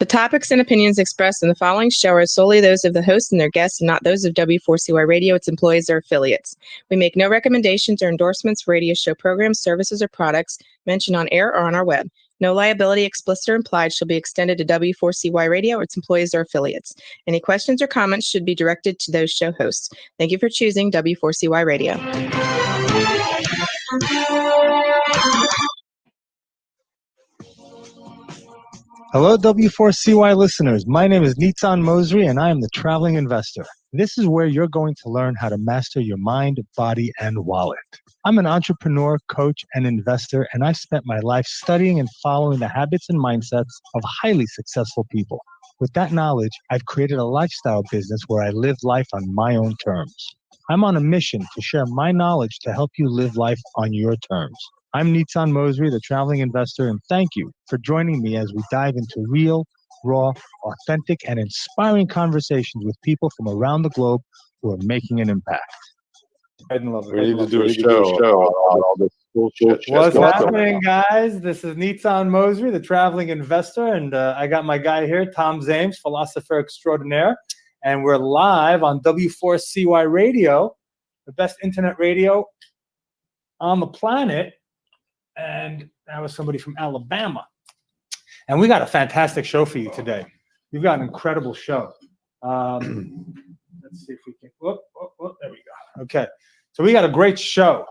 topics and opinions expressed in the following show are solely those of the host and their guests and not those of W4CY Radio, its employees, or affiliates. We make no recommendations or endorsements for radio show programs, services, or products mentioned on air or on our web. No liability, explicit or implied, shall be extended to W4CY Radio or its employees or affiliates. Any questions or comments should be directed to those show hosts. Thank you for choosing W4CY Radio. Hello, W4CY listeners. My name is Nitzan Mosri, and I am the Traveling Investor. This is where you're going to learn how to master your mind, body, and wallet. I'm an entrepreneur, coach, and investor, and I've spent my life studying and following the habits and mindsets of highly successful people. With that knowledge, I've created a lifestyle business where I live life on my own terms. I'm on a mission to share my knowledge to help you live life on your terms. I'm Nitzan Mosri, the Traveling Investor, and thank you for joining me as we dive into real, raw, authentic, and inspiring conversations with people from around the globe who are making an impact. We need to do a show on all this bullshit. What's happening, guys? This is Nitzan Mosri, the Traveling Investor, and I got my guy here, Tom Zames, philosopher extraordinaire, and we're live on W4CY Radio, the best internet radio on the planet. And that was somebody from Alabama. And we got a fantastic show for you today. We've got an incredible show. Let's see if we can. There we go. Okay. So we got a great show.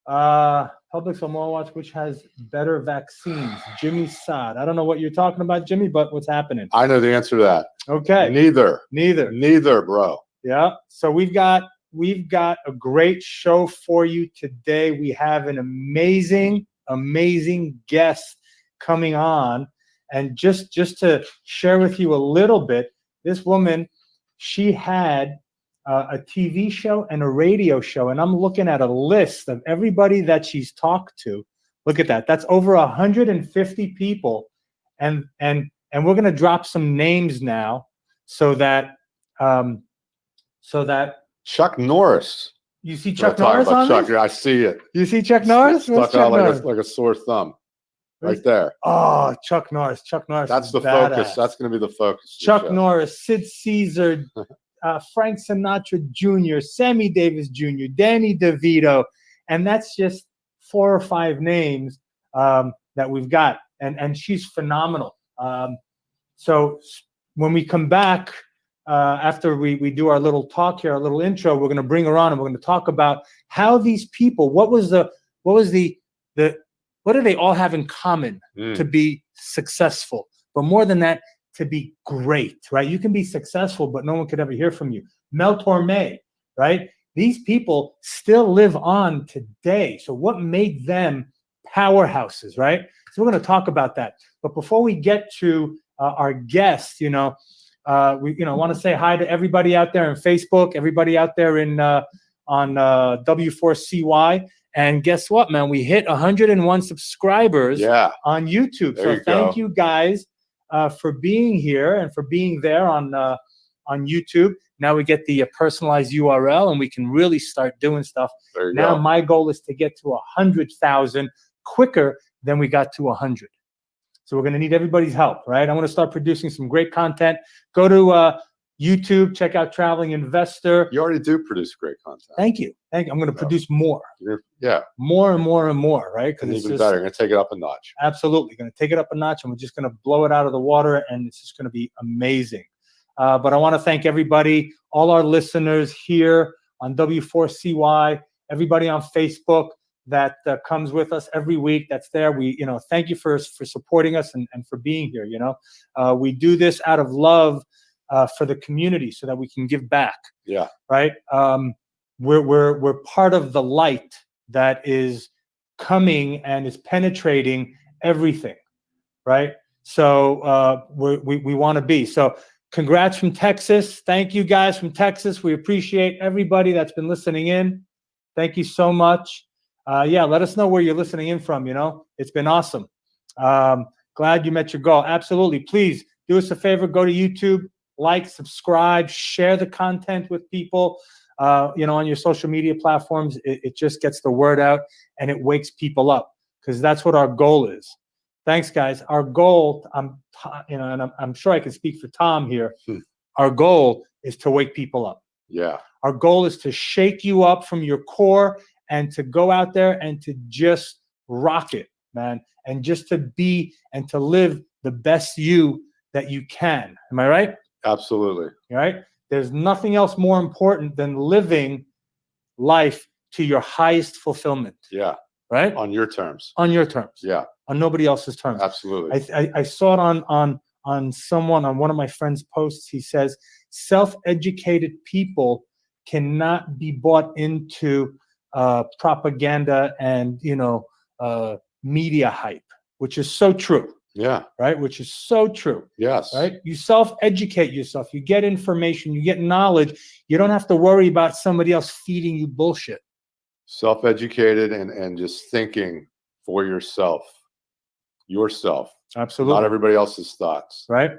Publix Omaha Watch, which has better vaccines. Jimmy Saad. I don't know what you're talking about, Jimmy, but what's happening? I know the answer to that. Okay. Neither, bro. Yeah. So we've got a great show for you today. We have an amazing guest coming on. And just to share with you a little bit, this woman, she had a TV show and a radio show. And I'm looking at a list of everybody that she's talked to. Look at that. That's over 150 people. And we're going to drop some names now so that Chuck Norris. You see Chuck Norris on Chuck, yeah, I see it. You see Chuck Norris? Stuck out like a sore thumb. Right there. Oh, Chuck Norris. That's the badass. focus. That's going to be the focus. Chuck Norris, Sid Caesar, Frank Sinatra Jr., Sammy Davis Jr., Danny DeVito. And that's just 4 or 5 names that we've got. And she's phenomenal. So when we come back, after we do our little talk here, our little intro, we're going to bring her on and we're going to talk about how these people, what do they all have in common to be successful? But more than that, to be great, right? You can be successful, but no one could ever hear from you. Mel Torme, right? These people still live on today. So what made them powerhouses, right? So we're going to talk about that. But before we get to our guest, we want to say hi to everybody out there on Facebook, everybody out there on W4CY. And guess what, man? We hit 101 subscribers on YouTube. So thank you guys for being here and for being there on YouTube. Now we get the personalized URL and we can really start doing stuff. Now my goal is to get to 100,000 quicker than we got to 100. So we're going to need everybody's help, right? I'm going to start producing some great content. Go to YouTube, check out Traveling Investor. You already do produce great content. Thank you. I'm going to produce more. More and more, right? Because it's even better. You're going to take it up a notch. Absolutely. Going to take it up a notch, and we're just going to blow it out of the water, and it's just going to be amazing. But I want to thank everybody, all our listeners here on W4CY, everybody on Facebook that comes with us every week. That's there. We, thank you for supporting us and for being here. We do this out of love for the community so that we can give back. Yeah. Right. We're part of the light that is coming and is penetrating everything. Right. So we want to be. So congrats from Texas. Thank you guys from Texas. We appreciate everybody that's been listening in. Thank you so much. Let us know where you're listening in from. It's been awesome. Glad you met your goal. Absolutely. Please do us a favor. Go to YouTube, like, subscribe, share the content with people, on your social media platforms. It just gets the word out and it wakes people up because that's what our goal is. Thanks, guys. Our goal, and I'm sure I can speak for Tom here. Our goal is to wake people up. Yeah. Our goal is to shake you up from your core and to go out there and to just rock it, man. And just to be and to live the best you that you can. Am I right? Absolutely. All right. There's nothing else more important than living life to your highest fulfillment. Yeah. Right? On your terms. On your terms. Yeah. On nobody else's terms. Absolutely. I saw it on one of my friend's posts. He says self-educated people cannot be bought into propaganda and media hype, which is so true. Yeah. Right. Which is so true. Yes. Right. You self-educate yourself. You get information. You get knowledge. You don't have to worry about somebody else feeding you bullshit. Self-educated and just thinking for yourself. Absolutely. Not everybody else's thoughts. Right.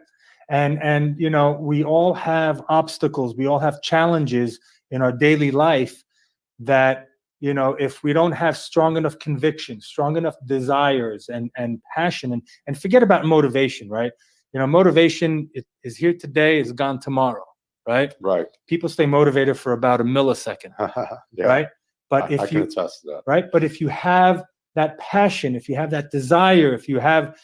And we all have obstacles. We all have challenges in our daily life that, if we don't have strong enough conviction, strong enough desires and passion and forget about motivation, right? Motivation is here today, is gone tomorrow, right? Right. People stay motivated for about a millisecond, Yeah. right? But I can attest to that. Right. But if you have that passion, if you have that desire, if you have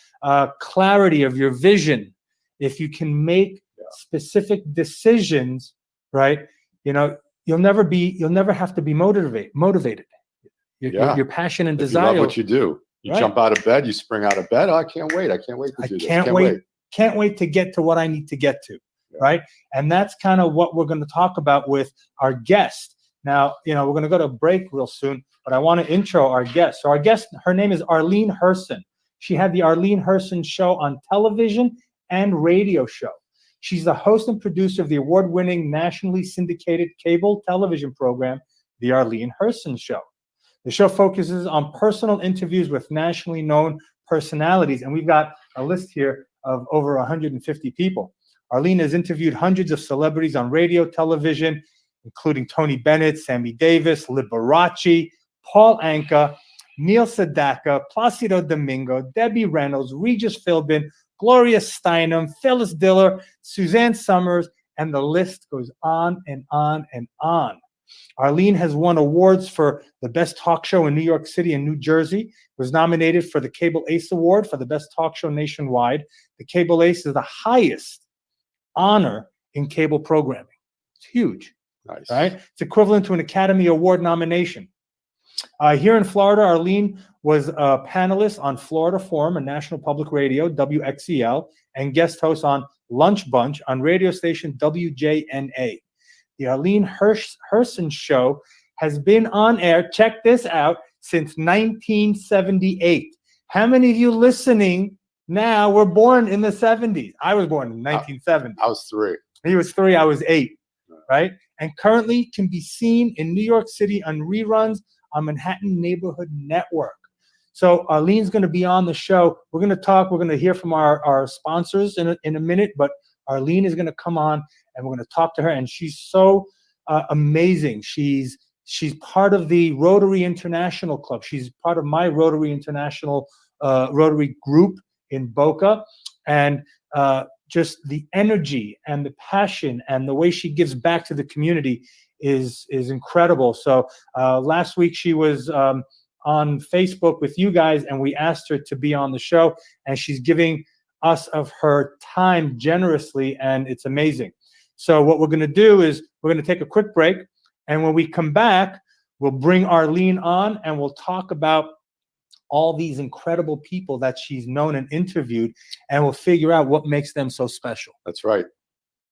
clarity of your vision, if you can make specific decisions, right? You'll never have to be motivated. Your passion and desire. You love what you do. You jump out of bed, you spring out of bed. Oh, I can't wait. I can't wait to do this. Can't wait to get to what I need to get to. Yeah. Right. And that's kind of what we're going to talk about with our guest. Now, we're going to go to a break real soon, but I want to intro our guest. So our guest, her name is Arlene Herson. She had the Arlene Herson Show on television and radio show. She's the host and producer of the award-winning nationally syndicated cable television program, The Arlene Herson Show. The show focuses on personal interviews with nationally known personalities, and we've got a list here of over 150 people. Arlene has interviewed hundreds of celebrities on radio, television, including Tony Bennett, Sammy Davis, Liberace, Paul Anka, Neil Sedaka, Placido Domingo, Debbie Reynolds, Regis Philbin, Gloria Steinem, Phyllis Diller, Suzanne Summers, and the list goes on and on and on. Arlene has won awards for the best talk show in New York City and New Jersey, was nominated for the Cable Ace Award for the best talk show nationwide. The Cable Ace is the highest honor in cable programming. It's huge. Nice. Right? It's equivalent to an Academy Award nomination. Here in Florida, Arlene was a panelist on Florida Forum and National Public Radio, WXEL, and guest host on Lunch Bunch on radio station WJNA. The Arlene Herson Show has been on air, check this out, since 1978. How many of you listening now were born in the 70s? I was born in 1970. I was 3. He was 3, I was 8, right? And currently can be seen in New York City on reruns on Manhattan Neighborhood Network. So Arlene's going to be on the show. We're going to hear from our sponsors in a minute, but Arlene is going to come on and we're going to talk to her. And she's so amazing. She's part of the Rotary International Club. She's part of my Rotary International Rotary group in Boca. And just the energy and the passion and the way she gives back to the community is incredible. So last week she was on Facebook with you guys, and we asked her to be on the show, and she's giving us of her time generously, and it's amazing. So what we're going to do is we're going to take a quick break, and when we come back, we'll bring Arlene on, and we'll talk about all these incredible people that she's known and interviewed, and we'll figure out what makes them so special. That's right.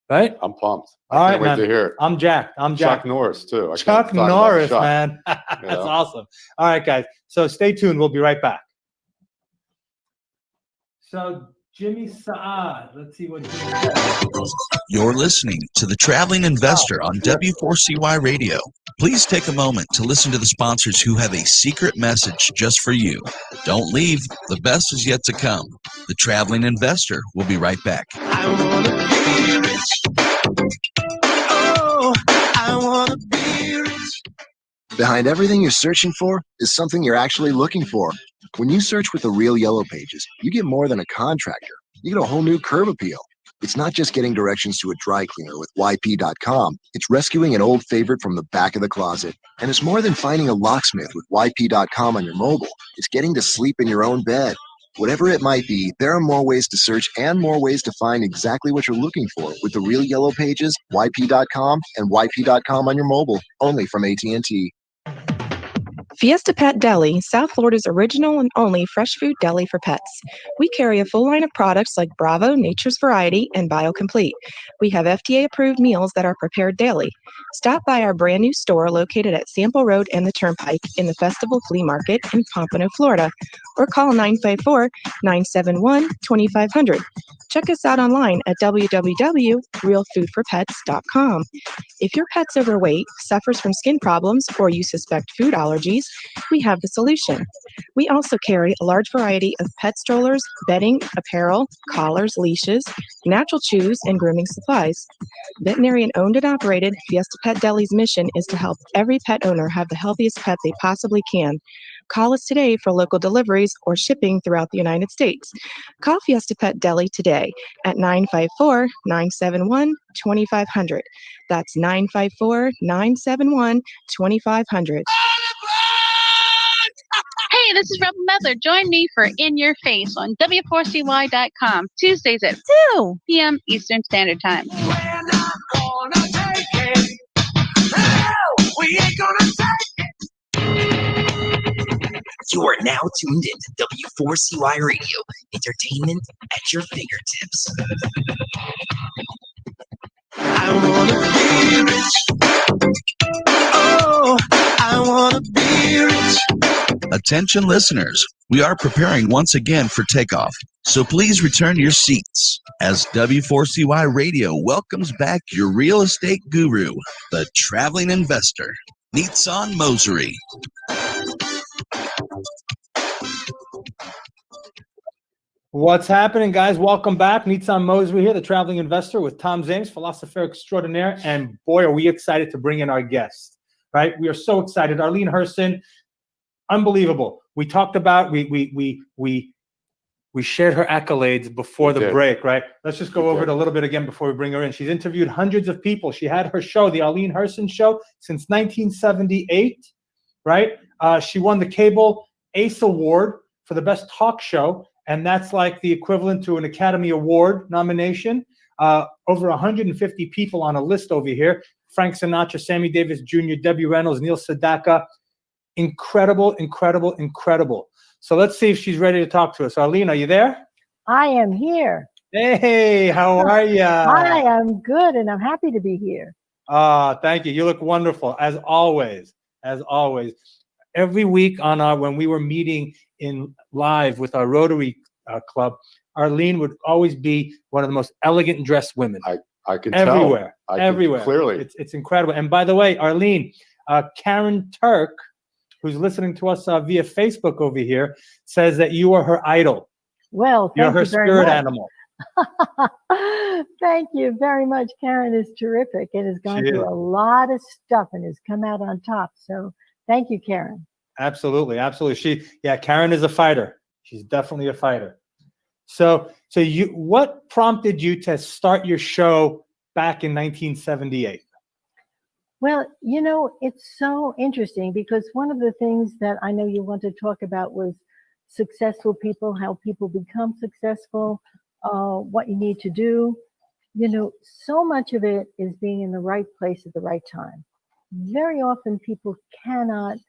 Right? I'm pumped. All Can't right, wait to hear it. I'm jacked. Chuck Norris, too. Chuck Norris, man. That's awesome. All right, guys. So stay tuned. We'll be right back. So Jimmy Saad, let's see what Jimmy says. You're listening to The Traveling Investor on W4CY Radio. Please take a moment to listen to the sponsors who have a secret message just for you. Don't leave. The best is yet to come. The Traveling Investor will be right back. I want to be rich. Oh, I want to be rich. Behind everything you're searching for is something you're actually looking for. When you search with the Real Yellow Pages, you get more than a contractor. You get a whole new curb appeal. It's not just getting directions to a dry cleaner with YP.com. It's rescuing an old favorite from the back of the closet. And it's more than finding a locksmith with YP.com on your mobile. It's getting to sleep in your own bed. Whatever it might be, there are more ways to search and more ways to find exactly what you're looking for with the Real Yellow Pages, YP.com, and YP.com on your mobile, only from AT&T. Fiesta Pet Deli, South Florida's original and only fresh food deli for pets. We carry a full line of products like Bravo, Nature's Variety, and BioComplete. We have FDA-approved meals that are prepared daily. Stop by our brand new store located at Sample Road and the Turnpike in the Festival Flea Market in Pompano, Florida, or call 954-971-2500. Check us out online at www.realfoodforpets.com. If your pet's overweight, suffers from skin problems, or you suspect food allergies, we have the solution. We also carry a large variety of pet strollers, bedding, apparel, collars, leashes, natural chews, and grooming supplies. Veterinarian owned and operated, Fiesta Pet Deli's mission is to help every pet owner have the healthiest pet they possibly can. Call us today for local deliveries or shipping throughout the United States. Call Fiesta Pet Deli today at 954-971-2500. That's 954-971-2500. Hey, this is Rebel Mother. Join me for In Your Face on W4CY.com, Tuesdays at 2 p.m. Eastern Standard Time. We're not gonna take it. No, we ain't gonna take it. You are now tuned in to W4CY Radio, entertainment at your fingertips. I wanna be rich. Oh, I wanna be rich. Attention listeners, we are preparing once again for takeoff, so please return your seats as W4CY Radio welcomes back your real estate guru, the traveling investor, Nitsan Mosery. What's happening, guys? Welcome back. Nitsan Mosery here, the traveling investor with Tom Zames, philosopher extraordinaire. And boy, are we excited to bring in our guest, right? We are so excited. Arlene Herson, unbelievable. We talked about, we shared her accolades before the break, right? Let's just go over it a little bit again before we bring her in. She's interviewed hundreds of people. She had her show, the Arlene Herson Show, since 1978, right? She won the Cable Ace Award for the best talk show. And that's like the equivalent to an Academy Award nomination. Over 150 people on a list over here. Frank Sinatra, Sammy Davis Jr., Debbie Reynolds, Neil Sedaka. Incredible, incredible, incredible. So let's see if she's ready to talk to us. Arlene, are you there? I am here. Hey, how are you? I am good, and I'm happy to be here. Thank you. You look wonderful, as always. As always. Every week on when we were meeting in live with our Rotary Club, Arlene would always be one of the most elegant dressed women. I can everywhere, tell. everywhere. Clearly. It's incredible. And by the way, Arlene, Karen Turk, who's listening to us via Facebook over here, says that you are her idol. Well, You're thank her you very spirit much. animal. Thank you very much. Karen is terrific and has gone She through is. a lot of stuff and has come out on top. So thank you, Karen. Absolutely, absolutely. Karen is a fighter. She's definitely a fighter. So what prompted you to start your show back in 1978? Well, it's so interesting because one of the things that I know you want to talk about was successful people, how people become successful, what you need to do. So much of it is being in the right place at the right time. Very often people cannot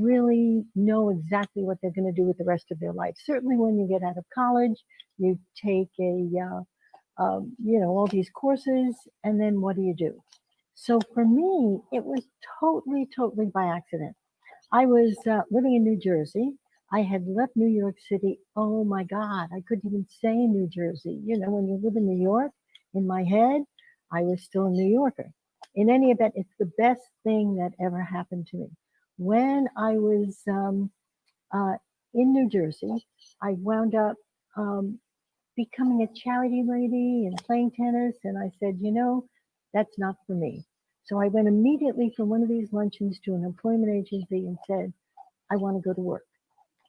really know exactly what they're going to do with the rest of their life. Certainly when you get out of college, you take all these courses, and then what do? So for me, it was totally by accident. I was living in New Jersey. I had left New York City. Oh my God, I couldn't even say New Jersey. When you live in New York, in my head, I was still a New Yorker. In any event, it's the best thing that ever happened to me. When I was in New Jersey, I wound up becoming a charity lady and playing tennis. And I said, that's not for me. So I went immediately from one of these luncheons to an employment agency and said, I want to go to work.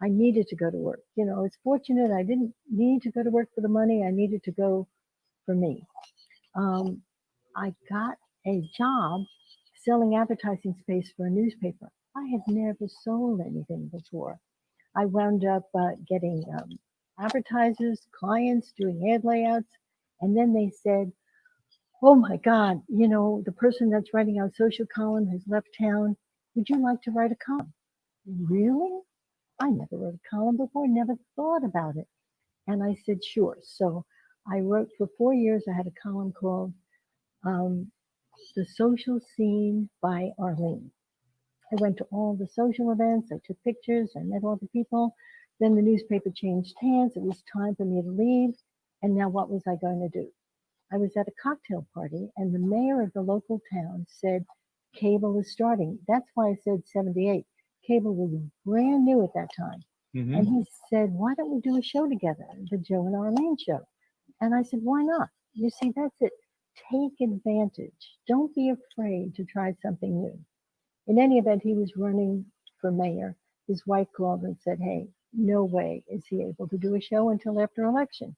I needed to go to work. You know, it's fortunate I didn't need to go to work for the money. I needed to go for me. I got a job selling advertising space for a newspaper. I had never sold anything before. I wound up getting advertisers, clients, doing ad layouts. And then they said, oh my God, you know, the person that's writing our social column has left town. Would you like to write a column? Really? I never wrote a column before, never thought about it. And I said, sure. So I wrote for 4 years. I had a column called The Social Scene by Arlene. I went to all the social events. I took pictures. I met all the people. Then the newspaper changed hands. It was time for me to leave. And now what was I going to do? I was at a cocktail party and the mayor of the local town said, cable is starting. That's why I said 78. Cable was brand new at that time. Mhm. And he said, why don't we do a show together, the Joe and Arlene show? And I said, why not? You see, that's it. Take advantage. Don't be afraid to try something new. In any event, he was running for mayor. His wife called and said, hey, no way is he able to do a show until after election.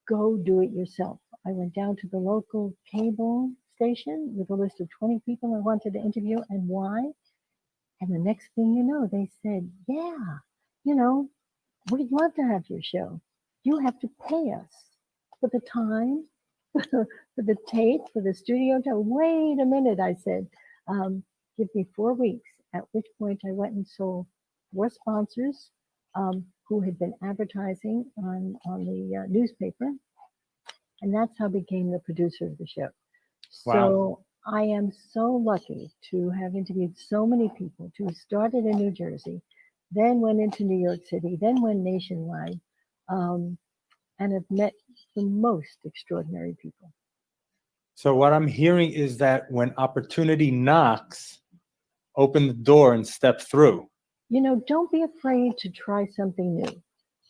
Go do it yourself. I went down to the local cable station with a list of 20 people I wanted to interview and why. And the next thing you know, they said, yeah, you know, we'd love to have your show. You have to pay us for the time, for the tape, for the studio time. Wait a minute, I said, give me 4 weeks, at which point I went and sold 4 sponsors who had been advertising on the newspaper. And that's how I became the producer of the show. Wow. So I am so lucky to have interviewed so many people, to have started in New Jersey, then went into New York City, then went nationwide, and have met the most extraordinary people. So what I'm hearing is that when opportunity knocks, open the door and step through. You know, don't be afraid to try something new.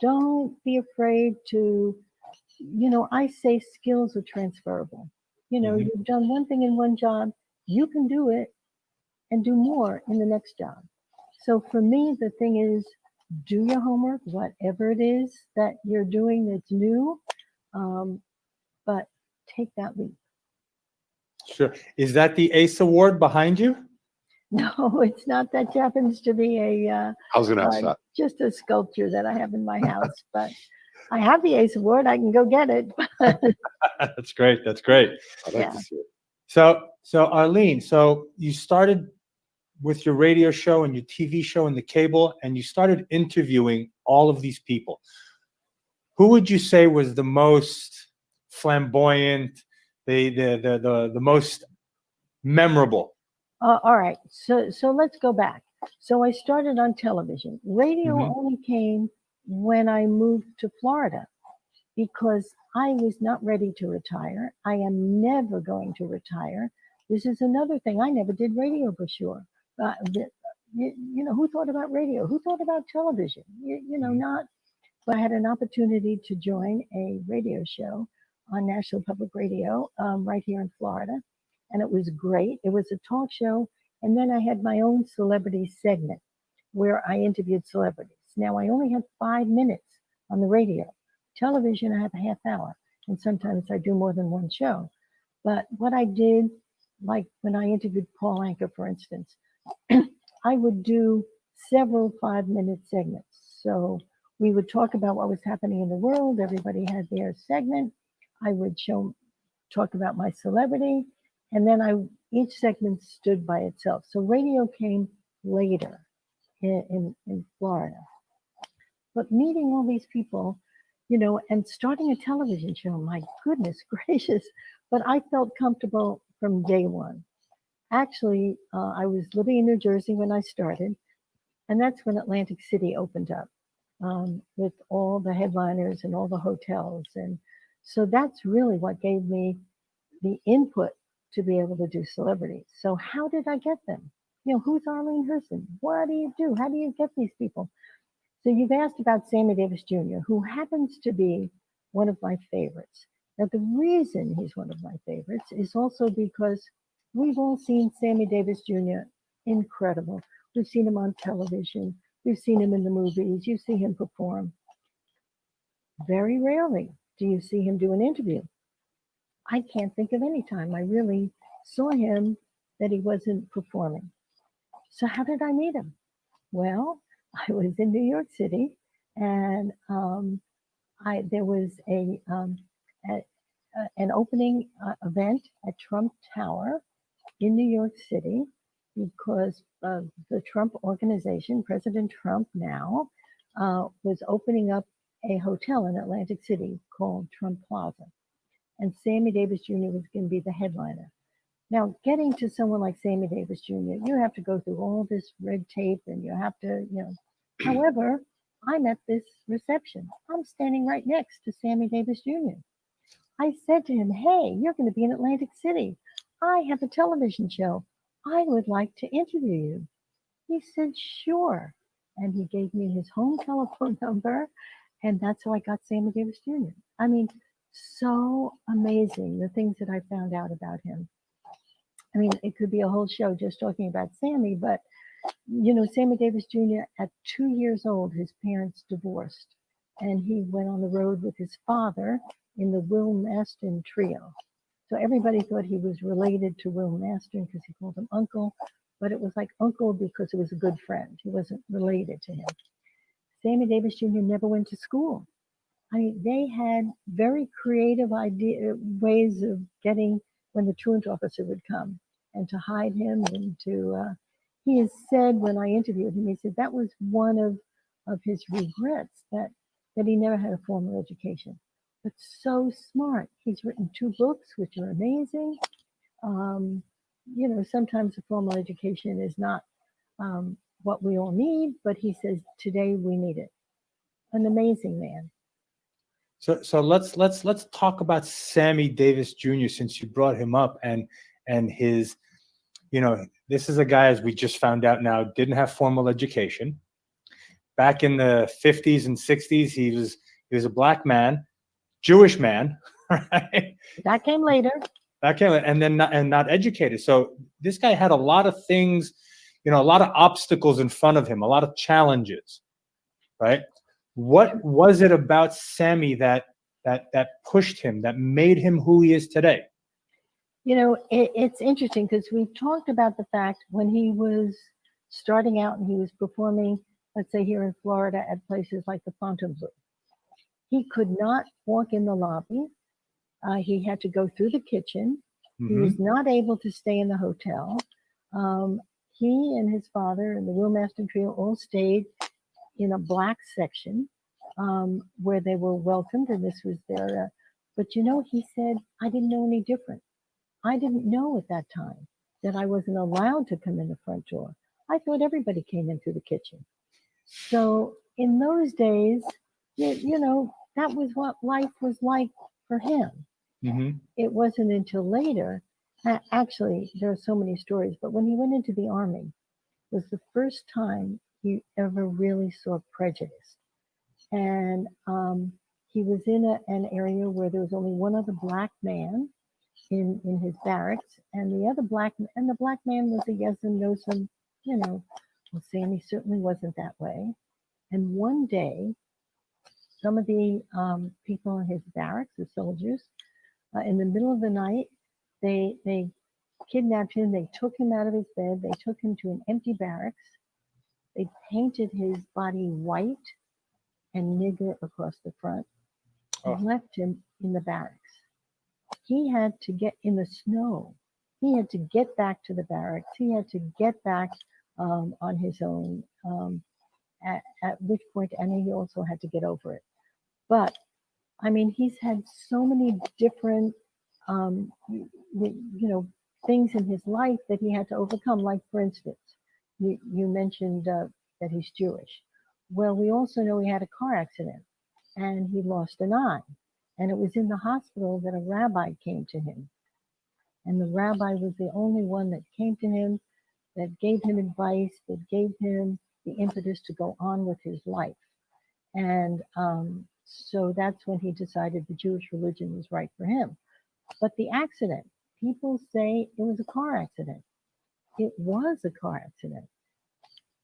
Don't be afraid to, you know, I say skills are transferable. You know, Mhm. you've done one thing in one job, you can do it and do more in the next job. So for me, the thing is, do your homework, whatever it is that you're doing that's new, but take that leap. Sure. Is that the ACE Award behind you? No, it's not. That happens to be I was going to ask that. just a sculpture that I have in my house, but I have the ACE Award. I can go get it. That's great. That's great. I'd like Yeah. to see it. So Arlene, so you started with your radio show and your TV show and the cable, and you started interviewing all of these people. Who would you say was the most flamboyant, the most memorable? All right. So let's go back. So I started on television. Radio Mhm. only came when I moved to Florida because I was not ready to retire. I am never going to retire. This is another thing. I never did radio brochure. You know, who thought about radio? Who thought about television? You know, not. But I had an opportunity to join a radio show on National Public Radio right here in Florida. And it was great. It was a talk show. And then I had my own celebrity segment where I interviewed celebrities. Now, I only had 5 minutes on the radio. Television, I have a half hour. And sometimes I do more than one show. But what I did, like when I interviewed Paul Anka, for instance, I would do several 5-minute segments. So we would talk about what was happening in the world. Everybody had their segment. I would talk about my celebrity. And then each segment stood by itself. So radio came later in Florida. But meeting all these people, you know, and starting a television show, my goodness gracious. But I felt comfortable from day one. Actually, I was living in New Jersey when I started, and that's when Atlantic City opened up with all the headliners and all the hotels. And so that's really what gave me the input to be able to do celebrities. So how did I get them? You know, who's Arlene Herson? What do you do? How do you get these people? So you've asked about Sammy Davis Jr., who happens to be one of my favorites. Now, the reason he's one of my favorites is also because we've all seen Sammy Davis Jr. incredible. We've seen him on television. You've seen him in the movies. You see him perform. Very rarely do you see him do an interview. I can't think of any time I really saw him that he wasn't performing. So how did I meet him? Well, I was in New York City, and there was an opening event at Trump Tower in New York City because the Trump organization, President Trump now, was opening up a hotel in Atlantic City called Trump Plaza. And Sammy Davis Jr. was going to be the headliner. Now, getting to someone like Sammy Davis Jr., you have to go through all this red tape and you have to, However, I'm at this reception. I'm standing right next to Sammy Davis Jr. I said to him, hey, you're going to be in Atlantic City. I have a television show. I would like to interview you. He said, sure. And he gave me his home telephone number. And that's how I got Sammy Davis Jr. I mean, so amazing, the things that I found out about him. I mean, it could be a whole show just talking about Sammy, but, Sammy Davis Jr., at 2 years old, his parents divorced. And he went on the road with his father in the Will Mastin trio. So everybody thought he was related to Will Mastin because he called him uncle, but it was like uncle because it was a good friend. He wasn't related to him. Sammy Davis Jr. never went to school. I mean, they had very creative ways of getting when the truant officer would come and to hide him and to, he has said when I interviewed him, he said that was one of his regrets, that he never had a formal education, but so smart. He's written 2 books, which are amazing. Sometimes a formal education is not what we all need, but he says today we need it. An amazing man. So let's talk about Sammy Davis Jr. since you brought him up and his, this is a guy, as we just found out now, didn't have formal education. Back in the 50s and 60s, he was a black man, Jewish man, right? That came later. And then not educated. So this guy had a lot of things, a lot of obstacles in front of him, a lot of challenges, right? What was it about Sammy that pushed him, that made him who he is today? It's interesting because we talked about the fact when he was starting out and he was performing, let's say here in Florida at places like the Fontainebleau, he could not walk in the lobby. He had to go through the kitchen. Mm-hmm. He was not able to stay in the hotel. He and his father and the Will Mastin trio all stayed in a black section where they were welcomed, and this was their, but he said, I didn't know any different. I didn't know at that time that I wasn't allowed to come in the front door. I thought everybody came in through the kitchen. So in those days, that was what life was like for him. Mm-hmm. It wasn't until later, actually, there are so many stories, but when he went into the Army, it was the first time he ever really saw prejudice. And he was in an area where there was only one other black man in his barracks, and the black man was a yes and no some, well, Sammy certainly wasn't that way. And one day, some of the people in his barracks, the soldiers, in the middle of the night, they kidnapped him. They took him out of his bed. They took him to an empty barracks. They painted his body white and nigger across the front and left him in the barracks. He had to get in the snow. He had to get back to the barracks. He had to get back on his own, at which point, and he also had to get over it. But, I mean, he's had so many different, things in his life that he had to overcome. Like, for instance, you mentioned that he's Jewish. Well, we also know he had a car accident and he lost an eye. And it was in the hospital that a rabbi came to him. And the rabbi was the only one that came to him, that gave him advice, that gave him the impetus to go on with his life. And so that's when he decided the Jewish religion was right for him. But the accident, people say it was a car accident. It was a car accident.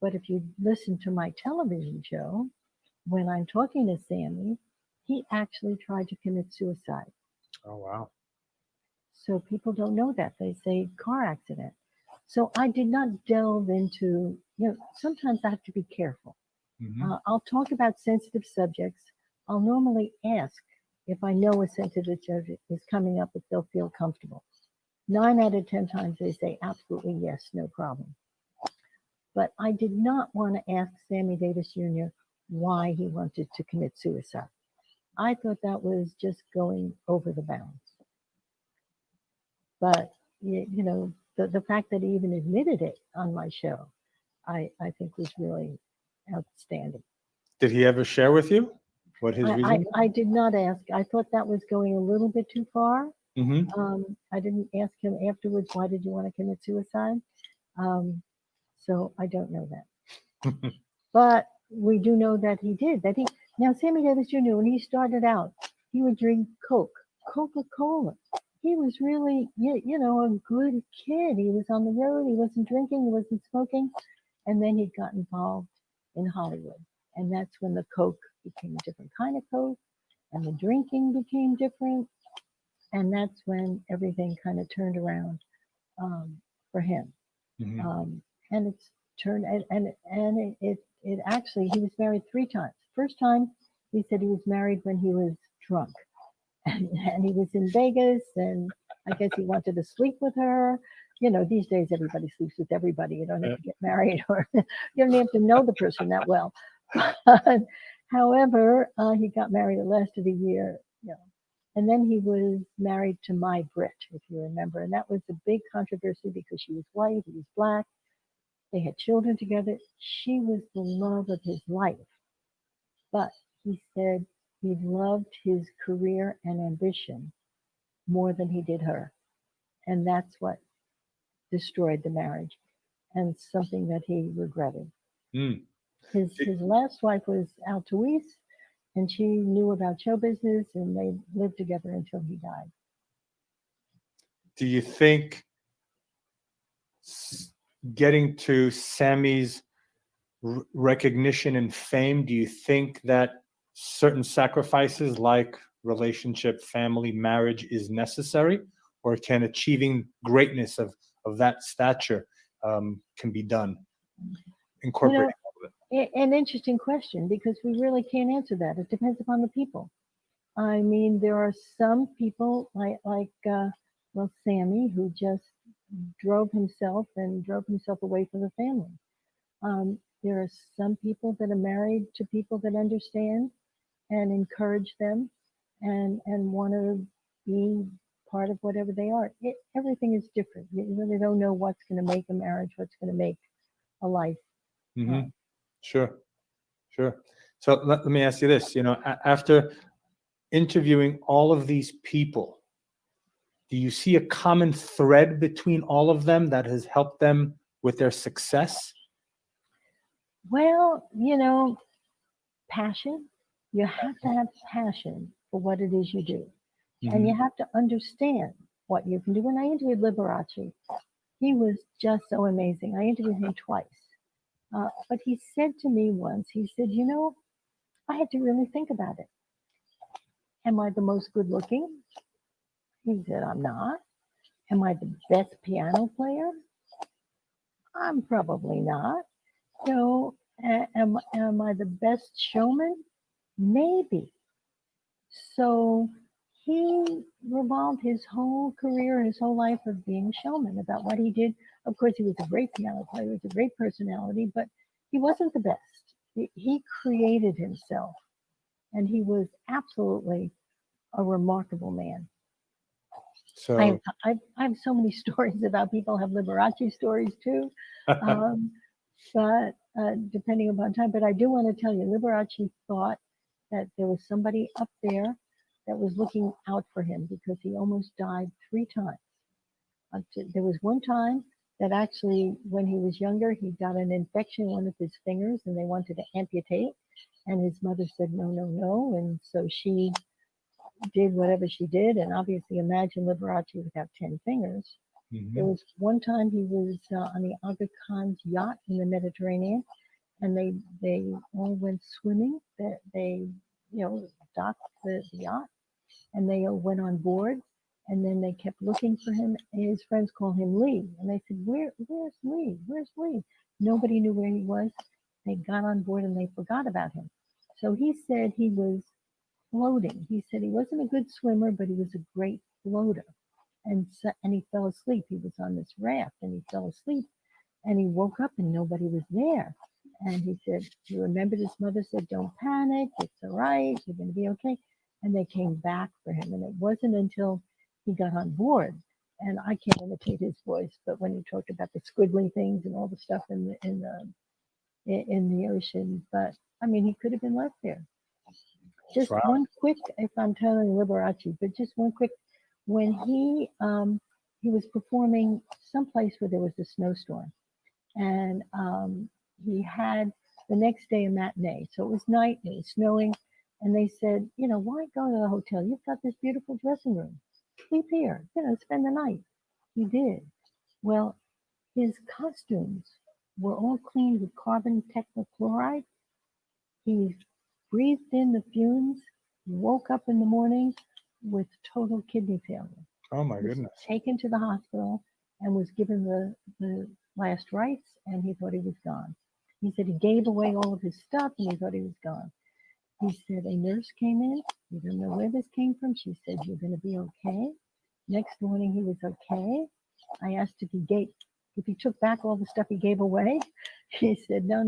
But if you listen to my television show, when I'm talking to Sammy, he actually tried to commit suicide. Oh, wow. So people don't know that. They say car accident. So I did not delve into, sometimes I have to be careful. I'll talk about sensitive subjects. I'll normally ask if I know a sensitive subject is coming up, if they'll feel comfortable. 9 out of 10 times they say absolutely yes, no problem. But I did not want to ask Sammy Davis Jr. why he wanted to commit suicide. I thought that was just going over the bounds. But, the fact that he even admitted it on my show, I think was really outstanding. Did he ever share with you what his reason? I did not ask. I thought that was going a little bit too far. I didn't ask him afterwards, why did you want to commit suicide? So I don't know that. But we do know that he did. Now, Sammy Davis Jr., when he started out, he would drink Coke, Coca-Cola. He was really, a good kid. He was on the road. He wasn't drinking. He wasn't smoking. And then he got involved in Hollywood. And that's when the Coke became a different kind of Coke. And the drinking became different. And that's when everything kind of turned around for him. And it's turned, and it actually, he was married 3 times. First time, he said he was married when he was drunk. And he was in Vegas, and I guess he wanted to sleep with her. These days everybody sleeps with everybody. You don't have to get married, or you don't have to know the person that well. But, however, he got married. It lasted a year. And then he was married to Mai Britt, if you remember. And that was a big controversy because she was white, he was black. They had children together. She was the love of his life. But he said he loved his career and ambition more than he did her. And that's what destroyed the marriage, and something that he regretted. His last wife was Altoise, and she knew about show business, and they lived together until he died. Do you think getting to Sammy's recognition and fame, do you think that certain sacrifices like relationship, family, marriage is necessary? Or can achieving greatness of that stature can be done? Incorporating all of it. An interesting question, because we really can't answer that. It depends upon the people. I mean, there are some people like Sammy, who just drove himself away from the family. There are some people that are married to people that understand and encourage them and want to be part of whatever they are. Everything is different. You really don't know what's going to make a marriage, what's going to make a life. Sure. So let me ask you this, after interviewing all of these people, do you see a common thread between all of them that has helped them with their success? Well, passion. You have to have passion for what it is you do. And you have to understand what you can do. When I interviewed Liberace, he was just so amazing. I interviewed him twice. But he said to me once, he said, I had to really think about it. Am I the most good looking? He said, I'm not. Am I the best piano player? I'm probably not. Am I the best showman? Maybe. So he revolved his whole career, his whole life of being a showman, about what he did. Of course, he was a great piano player, he was a great personality, but he wasn't the best. He created himself, and he was absolutely a remarkable man. So I have so many stories about people. Have Liberace stories too, but depending upon time. But I do want to tell you, Liberace thought that there was somebody up there that was looking out for him, because he almost died 3 times. There was one time that actually, when he was younger, he got an infection in one of his fingers and they wanted to amputate. And his mother said, no, no, no. And so she did whatever she did. And obviously, imagine Liberace without 10 fingers. There was one time he was on the Aga Khan's yacht in the Mediterranean, and they all went swimming. They docked the yacht, and they all went on board. And then they kept looking for him, and his friends called him Lee. And they said, where's Lee? Where's Lee? Nobody knew where he was. They got on board and they forgot about him. So he said he was floating. He said he wasn't a good swimmer, but he was a great floater. And he fell asleep. He was on this raft and he fell asleep, and he woke up and nobody was there. And he said, he remembered his mother said, don't panic. It's all right. You're going to be okay. And they came back for him. And it wasn't until he got on board, and I can't imitate his voice, but when he talked about the squiggly things and all the stuff in the ocean, but I mean, he could have been left there. Just Wow. one quick, if I'm telling Liberace, but just one quick, when he was performing someplace where there was a snowstorm, and he had the next day a matinee, so it was night, it was snowing, and they said, why go to the hotel? You've got this beautiful dressing room. Sleep here, spend the night. He did. Well, his costumes were all cleaned with carbon tetrachloride. He breathed in the fumes, woke up in the morning with total kidney failure. Oh my Was goodness. taken to the hospital and was given the last rites, and he thought he was gone. He said he gave away all of his stuff and he thought he was gone. He said a nurse came in. We don't know where this came from. She said, you're going to be okay. Next morning, he was okay. I asked if he took back all the stuff he gave away. He said, no,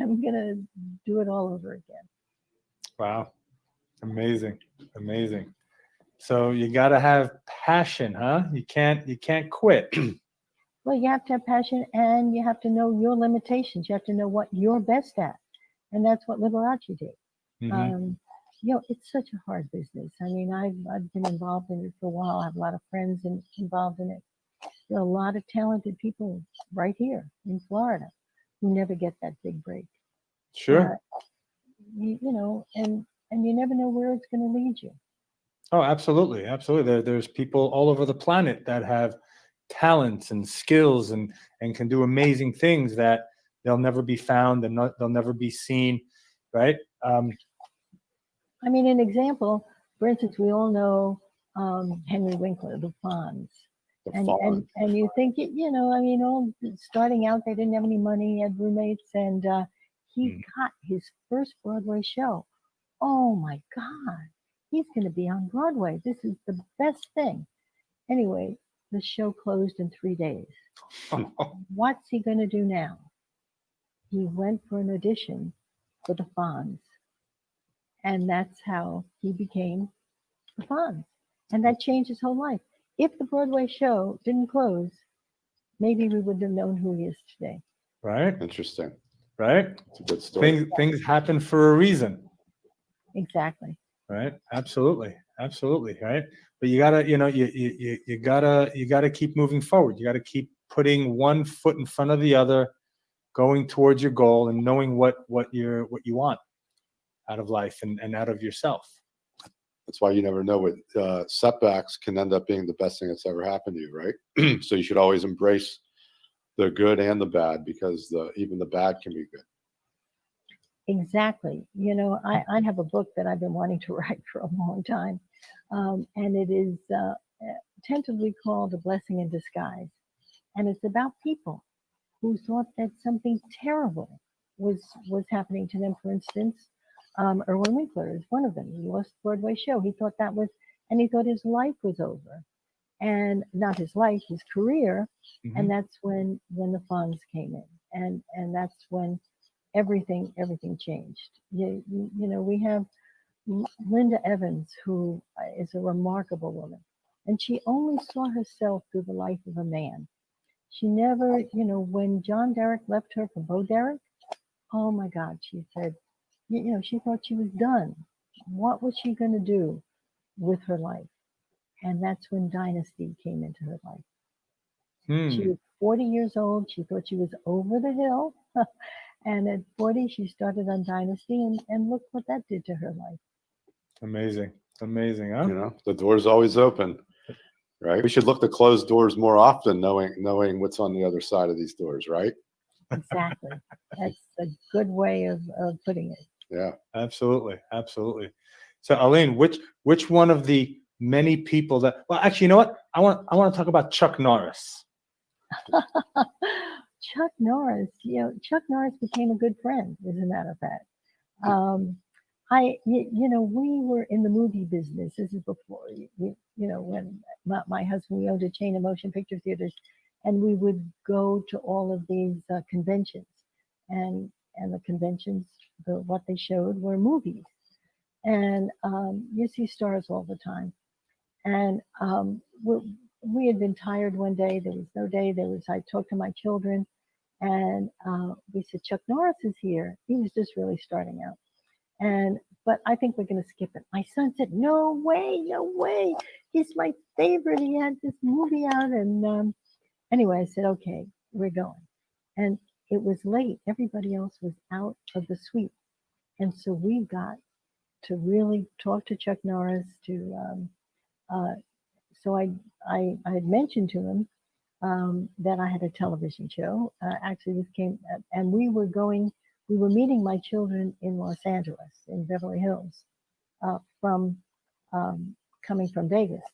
I'm going to do it all over again. Wow. Amazing. Amazing. So you got to have passion, huh? You can't quit. Well, you have to have passion, and you have to know your limitations. You have to know what you're best at. And that's what Liberace did. Mhm. It's such a hard business. I mean, I've been involved in it for a while. I have a lot of friends involved in it. There are a lot of talented people right here in Florida who never get that big break. Sure. And you never know where it's going to lead you. Oh, absolutely. Absolutely. There's people all over the planet that have talents and skills and can do amazing things that they'll never be found and they'll never be seen. Right. I mean, an example, for instance, we all know Henry Winkler, the Fonz. And you think, all starting out, they didn't have any money, he had roommates, and he got his first Broadway show. Oh my God, he's going to be on Broadway. This is the best thing. Anyway, the show closed in 3 days. What's he going to do now? He went for an audition for the Fonz. And that's how he became the Fonz. And that changed his whole life. If the Broadway show didn't close, maybe we wouldn't have known who he is today. Right. Interesting. Right. It's a good story. Things happen for a reason. Exactly. Right. Absolutely. Absolutely. Right. But you gotta, you gotta keep moving forward. You gotta keep putting one foot in front of the other, going towards your goal and knowing what you want out of life and out of yourself. That's why you never know what setbacks can end up being the best thing that's ever happened to you, right? So you should always embrace the good and the bad, because even the bad can be good. Exactly. I have a book that I've been wanting to write for a long time, and it is tentatively called A Blessing in Disguise. And it's about people who thought that something terrible was happening to them. For instance, Erwin Winkler is one of them. He lost the Broadway show. He thought and he thought his life was over. And not his life, his career. Mm-hmm. And that's when the Fonz came in. And that's when everything changed. We have Linda Evans, who is a remarkable woman. And she only saw herself through the life of a man. She never, when John Derek left her for Bo Derek, oh my God, she said, she thought she was done. What was she going to do with her life? And that's when Dynasty came into her life. She was 40 years old. She thought she was over the hill. And at 40, she started on Dynasty, and look what that did to her life. Amazing. Amazing, huh? The door's always open. right? We should look to close doors more often, knowing what's on the other side of these doors, right? Exactly. That's a good way of putting it. Yeah. Absolutely. Absolutely. So Arlene, which one of the many people that, well, actually, you know what? I want to talk about Chuck Norris. Chuck Norris, Chuck Norris became a good friend, as a matter of fact. We were in the movie business. This is before, when my husband, we owned a chain of motion picture theaters, and we would go to all of these conventions, and the conventions, what they showed were movies, and you see stars all the time, and we had been tired one day. There was no day. I talked to my children, and we said, Chuck Norris is here. He was just really starting out. But I think we're going to skip it. My son said, no way. He's my favorite. He had this movie out. And anyway, I said, okay, we're going. And it was late. Everybody else was out of the suite. And so we got to really talk to Chuck Norris so I had mentioned to him that I had a television show. Actually, this came, and we were meeting my children in Los Angeles, in Beverly Hills, from coming from Vegas.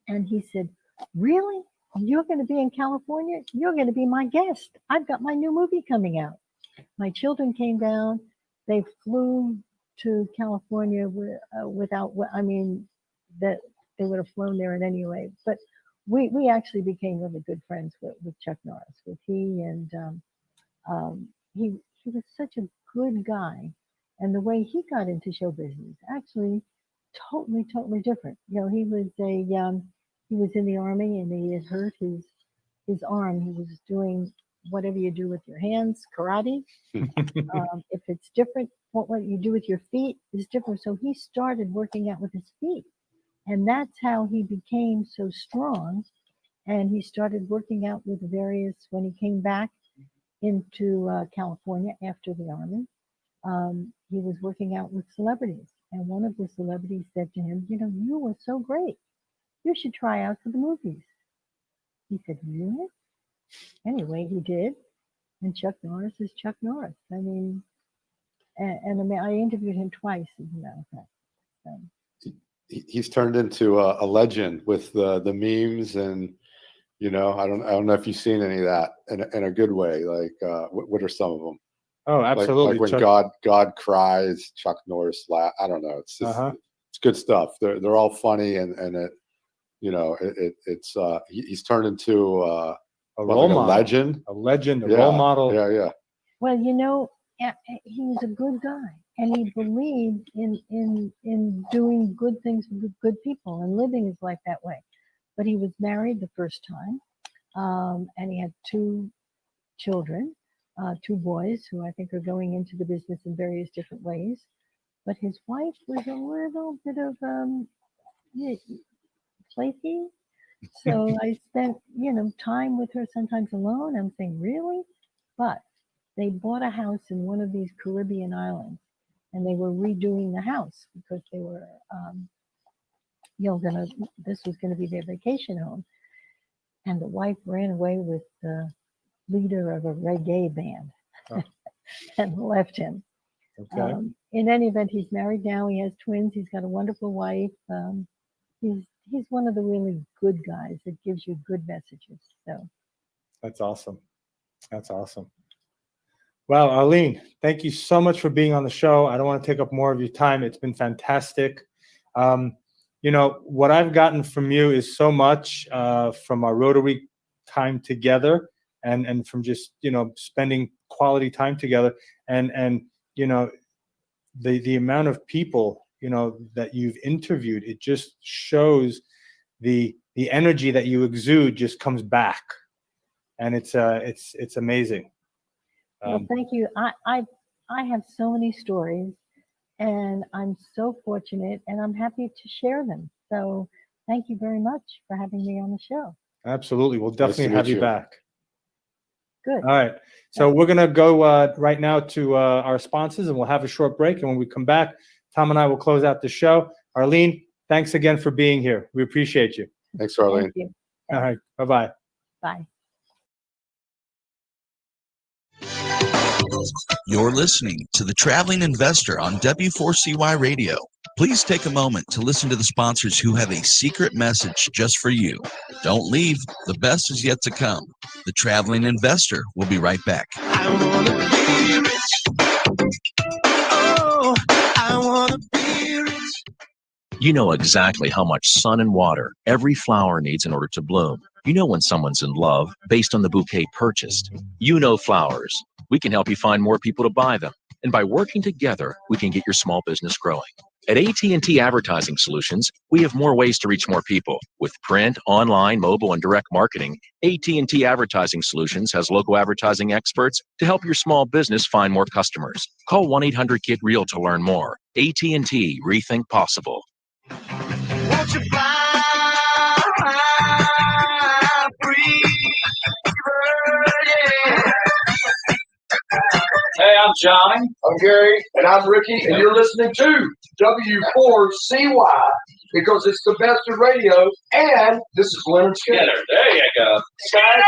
And he said, really? You're going to be in California? You're going to be my guest. I've got my new movie coming out. My children came down. They flew to California that they would have flown there in any way. But we actually became really good friends with Chuck Norris. With he was such a good guy, and the way he got into show business actually totally different. He was in the Army, and he had hurt his arm. He was doing whatever you do with your hands, karate. If it's different, what you do with your feet is different. So he started working out with his feet, and that's how he became so strong. And he started working out with when he came back into California after the Army, he was working out with celebrities. And one of the celebrities said to him, you were so great. You should try out for the movies. He said, really? Anyway, he did. And Chuck Norris is Chuck Norris. I mean, I interviewed him twice, as a matter of fact. He's turned into a legend with the memes, and I don't know if you've seen any of that in a good way. Like, what are some of them? Oh, absolutely. Like when God cries, Chuck Norris laugh. I don't know. It's just it's good stuff. They're all funny, and he's turned into a role model, a legend, role model. Yeah. Well, he was a good guy, and he believed in doing good things with good people and living his life that way. But he was married the first time, and he had 2 children, 2 boys who I think are going into the business in various different ways. But his wife was a little bit of flaky. So I spent, time with her, sometimes alone. I'm saying, really? But they bought a house in one of these Caribbean islands, and they were redoing the house because they were, this was going to be their vacation home. And the wife ran away with the leader of a reggae band and left him. Okay. In any event, he's married now. He has twins. He's got a wonderful wife. He's one of the really good guys that gives you good messages. So that's awesome. That's awesome. Wow, Arlene, thank you so much for being on the show. I don't want to take up more of your time. It's been fantastic. What I've gotten from you is so much from our Rotary time together, and from just spending quality time together, and the amount of people that you've interviewed. It just shows the energy that you exude just comes back, and it's amazing. Well, thank you. I have so many stories, and I'm so fortunate, and I'm happy to share them. So thank you very much for having me on the show. Absolutely. We'll definitely have you back. Good. All right. So we're going to go right now to our sponsors, and we'll have a short break. And when we come back, Tom and I will close out the show. Arlene, thanks again for being here. We appreciate you. Thanks, Arlene. Thank you. All right. Bye-bye. Bye. You're listening to The Traveling Investor on W4CY Radio. Please take a moment to listen to the sponsors who have a secret message just for you. Don't leave. The best is yet to come. The Traveling Investor will be right back. I wanna be rich. Oh, I wanna be rich. You know exactly how much sun and water every flower needs in order to bloom. You know when someone's in love based on the bouquet purchased. You know flowers. We can help you find more people to buy them. And by working together, we can get your small business growing. At AT&T Advertising Solutions, we have more ways to reach more people. With print, online, mobile, and direct marketing, AT&T Advertising Solutions has local advertising experts to help your small business find more customers. Call 1-800-GET-REAL to learn more. AT&T, rethink possible. Won't you fly free? Yeah. Hey, I'm Johnny. I'm Gary. And I'm Ricky. And you're listening to W4CY because it's the best of radio. And this is Leonard Skinner. There you go. Skinner!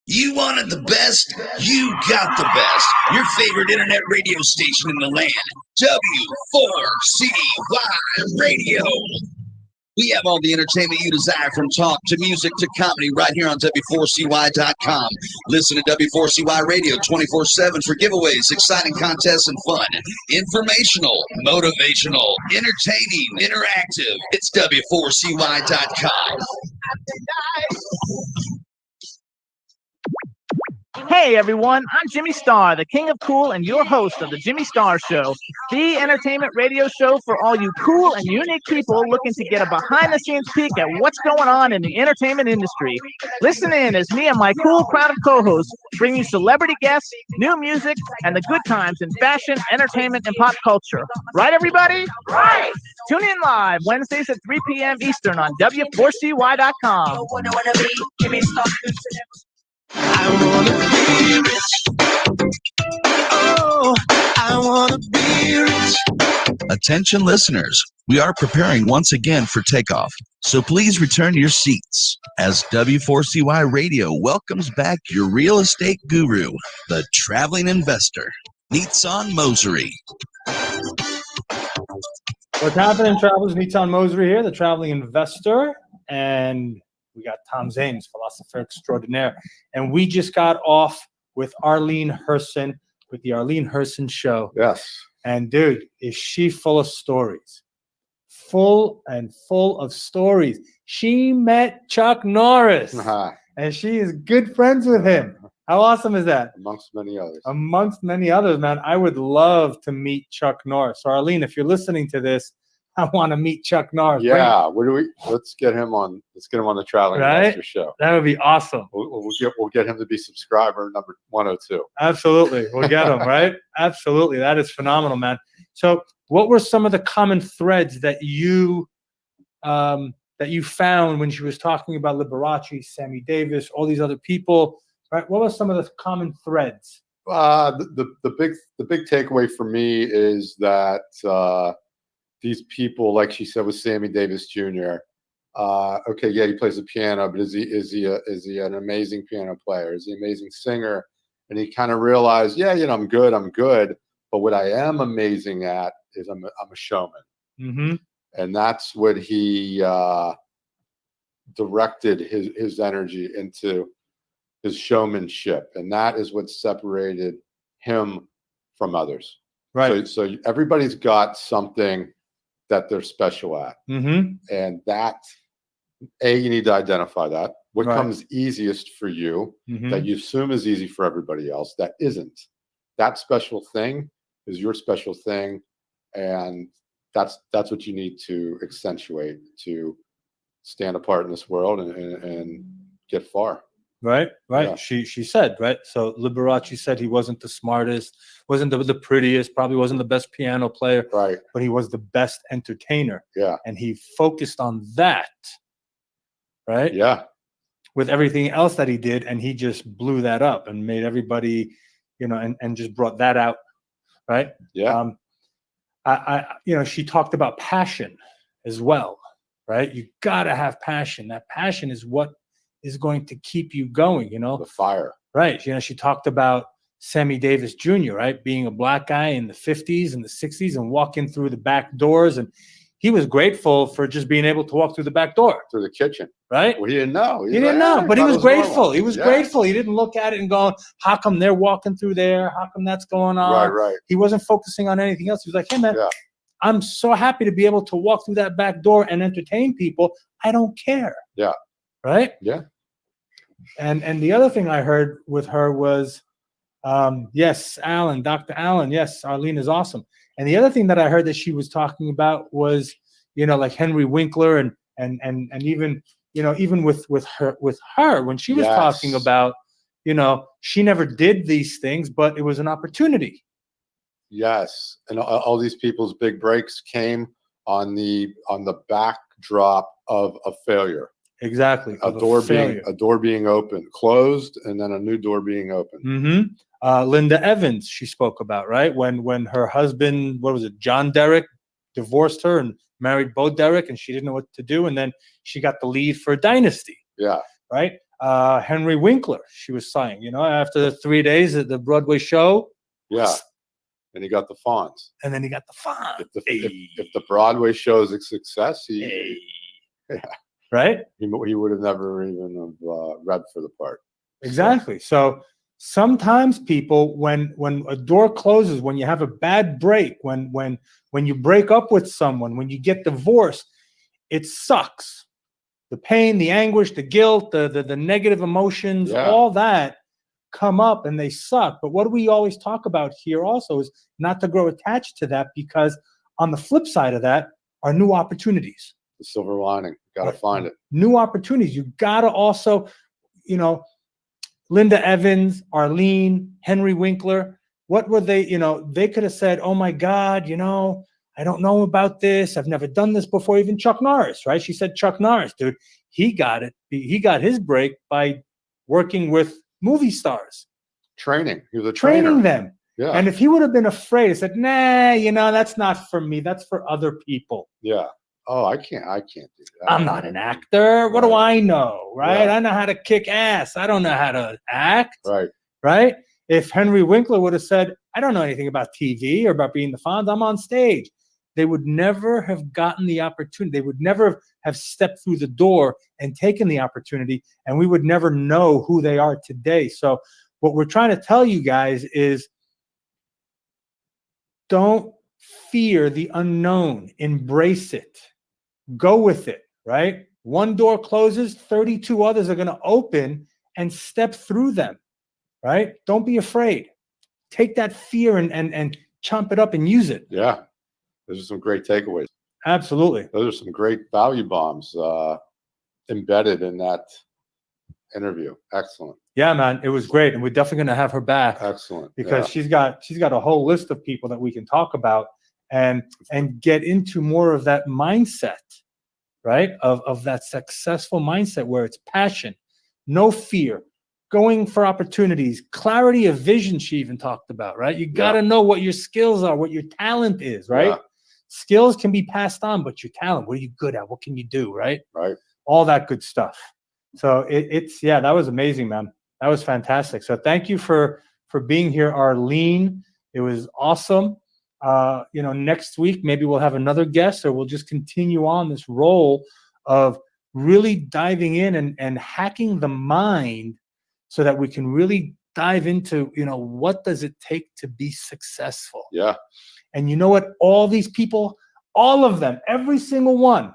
You wanted the best? You got the best. Your favorite internet radio station in the land. W4CY Radio. We have all the entertainment you desire, from talk to music to comedy, right here on W4CY.com. Listen to W4CY Radio 24/7 for giveaways, exciting contests, and fun. Informational, motivational, entertaining, interactive. It's W4CY.com. Hey everyone, I'm Jimmy Star, the king of cool and your host of the Jimmy Star Show, the entertainment radio show for all you cool and unique people looking to get a behind-the-scenes peek at what's going on in the entertainment industry. Listen in as me and my cool crowd of co-hosts bring you celebrity guests, new music, and the good times in fashion, entertainment, and pop culture. Right, everybody? Right! Tune in live Wednesdays at 3 p.m. Eastern on W4CY.com. I wanna be rich. Oh, I wanna be rich. Attention listeners, we are preparing once again for takeoff, so please return to your seats as W4CY Radio welcomes back your real estate guru, the Traveling Investor, Nitsan Mosery. What's happening, travelers? Nitsan Mosery here, the Traveling Investor, and we got Tom Zames, philosopher extraordinaire. And we just got off with Arlene Herson with the Arlene Herson Show. Yes. And dude, is she full of stories? Full of stories. She met Chuck Norris, and she is good friends with him. How awesome is that? Amongst many others. Amongst many others, man. I would love to meet Chuck Norris. So Arlene, if you're listening to this, I want to meet Chuck Norris. Yeah, let's get him on. Let's get him on the Traveling Investor Show. That would be awesome. We'll get him to be subscriber number 102. Absolutely, we'll get him right. Absolutely, that is phenomenal, man. So, what were some of the common threads that you found when she was talking about Liberace, Sammy Davis, all these other people? Right. What were some of the common threads? The big takeaway for me is that. These people, like she said, with Sammy Davis Jr. Okay, yeah, he plays the piano, but is he an amazing piano player? Is he an amazing singer? And he kind of realized, yeah, I'm good, but what I am amazing at is I'm a showman, mm-hmm. and that's what he directed his energy into, his showmanship, and that is what separated him from others. Right. So everybody's got something that they're special at. Mm-hmm. And that, you need to identify that. What comes easiest for you, mm-hmm. that you assume is easy for everybody else, that isn't. That special thing is your special thing. And that's what you need to accentuate to stand apart in this world and get far. Right. Yeah. She said, right. So Liberace said he wasn't the smartest, wasn't the prettiest, probably wasn't the best piano player, right? But he was the best entertainer. Yeah. And he focused on that. Right. Yeah. With everything else that he did, and he just blew that up and made everybody, and just brought that out. Right. Yeah. she talked about passion as well, right? You gotta have passion. That passion is what is going to keep you going, The fire. Right. She talked about Sammy Davis Jr., right? Being a black guy in the 50s and the 60s and walking through the back doors. And he was grateful for just being able to walk through the back door. Through the kitchen. Right? Well, he didn't know. He didn't know, but he was grateful. Normal. He was grateful. He didn't look at it and go, how come they're walking through there? How come that's going on? Right. He wasn't focusing on anything else. He was like, hey, man, I'm so happy to be able to walk through that back door and entertain people. I don't care. Yeah. Right? Yeah. And the other thing I heard with her was, yes, Allen, Dr. Allen, yes, Arlene is awesome. And the other thing that I heard that she was talking about was, like Henry Winkler and even, even with her when she was talking about, she never did these things, but it was an opportunity. Yes. And all these people's big breaks came on the backdrop of a failure. Exactly. A door being opened, closed, and then a new door being opened. Mm-hmm. Linda Evans, she spoke about, right? When her husband, John Derek, divorced her and married Bo Derek, and she didn't know what to do. And then she got the lead for Dynasty. Yeah. Right? Henry Winkler, she was saying, after the 3 days at the Broadway show. Yeah. And he got the Fonz. And then he got the Fonz. If the Broadway show is a success, right? He would have never even read for the part. Exactly. So sometimes people, when a door closes, when you have a bad break, when you break up with someone, when you get divorced, it sucks. The pain, the anguish, the guilt, the negative emotions, all that come up and they suck. But what we always talk about here also is not to grow attached to that, because on the flip side of that are new opportunities. The silver lining. Got to find it. New opportunities. You got to also, Linda Evans, Arlene, Henry Winkler, what were they, they could have said, oh my God, I don't know about this. I've never done this before. Even Chuck Norris, right? She said, Chuck Norris, dude, he got it. He got his break by working with movie stars. Training. He was a trainer. Training them. Yeah. And if he would have been afraid, said, nah, that's not for me. That's for other people. Yeah. Oh, I can't do that. I'm not an actor. What do I know? Right? Yeah. I know how to kick ass. I don't know how to act. Right. Right? If Henry Winkler would have said, I don't know anything about TV or about being the Fonz, I'm on stage, they would never have gotten the opportunity. They would never have stepped through the door and taken the opportunity, and we would never know who they are today. So what we're trying to tell you guys is, don't fear the unknown. Embrace it. Go with it, right? One door closes, 32 others are going to open, and step through them, right? Don't be afraid. Take that fear and chomp it up and use it. Yeah. Those are some great takeaways. Absolutely. Those are some great value bombs embedded in that interview. Excellent. Yeah, man, it was great. And we're definitely going to have her back. Excellent. Because she's got a whole list of people that we can talk about and get into more of that mindset, right? Of that successful mindset where it's passion, no fear, going for opportunities, clarity of vision, she even talked about, right? You got to know what your skills are, what your talent is, right? Yeah. Skills can be passed on, but your talent, what are you good at? What can you do, right? Right. All that good stuff. So it's that was amazing, man. That was fantastic. So thank you for being here, Arlene. It was awesome. Next week, maybe we'll have another guest, or we'll just continue on this role of really diving in and hacking the mind so that we can really dive into, what does it take to be successful? Yeah. And you know what? All these people, all of them, every single one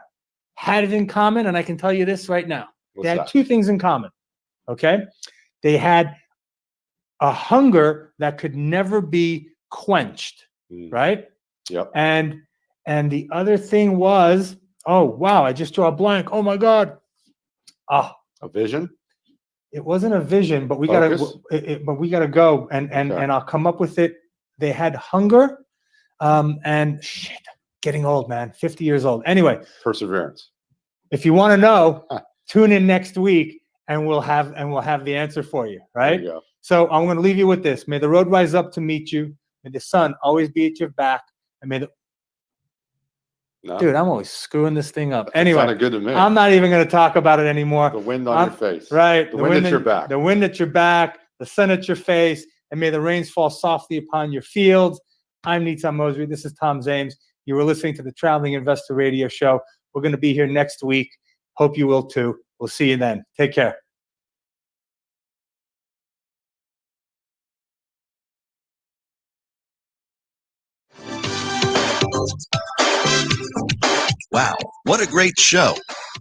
had it in common. And I can tell you this right now. They had two things in common. Okay. They had a hunger that could never be quenched. Right? Yep. And the other thing was, oh wow, I just drew a blank. Oh my God. A vision? It wasn't a vision, but we gotta go and I'll come up with it. They had hunger, and shit, getting old, man. 50 years old. Anyway. Perseverance. If you want to know, tune in next week and we'll have the answer for you. Right? There you go. So I'm gonna leave you with this. May the road rise up to meet you. May the sun always be at your back, and may the No? Dude, I'm always screwing this thing up. Anyway, sounded good to me. I'm not even going to talk about it anymore. The wind on your face. Right. The wind at your back. The wind at your back, the sun at your face, and may the rains fall softly upon your fields. I'm Nitan Mosby. This is Tom Zames. You were listening to the Traveling Investor Radio Show. We're going to be here next week. Hope you will too. We'll see you then. Take care. Wow, what a great show.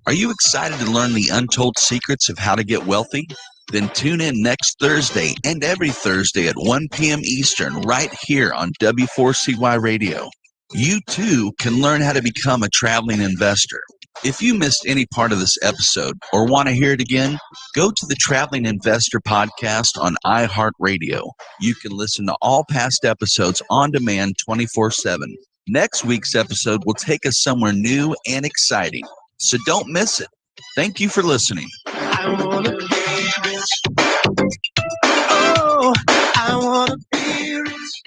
Are you excited to learn the untold secrets of how to get wealthy? Then tune in next Thursday and every Thursday at 1 p.m. Eastern right here on W4CY Radio. You too can learn how to become a traveling investor. If you missed any part of this episode or want to hear it again, go to the Traveling Investor Podcast on iHeartRadio. You can listen to all past episodes on demand 24/7. Next week's episode will take us somewhere new and exciting, so don't miss it. Thank you for listening. I wanna be rich. Oh, I wanna be rich.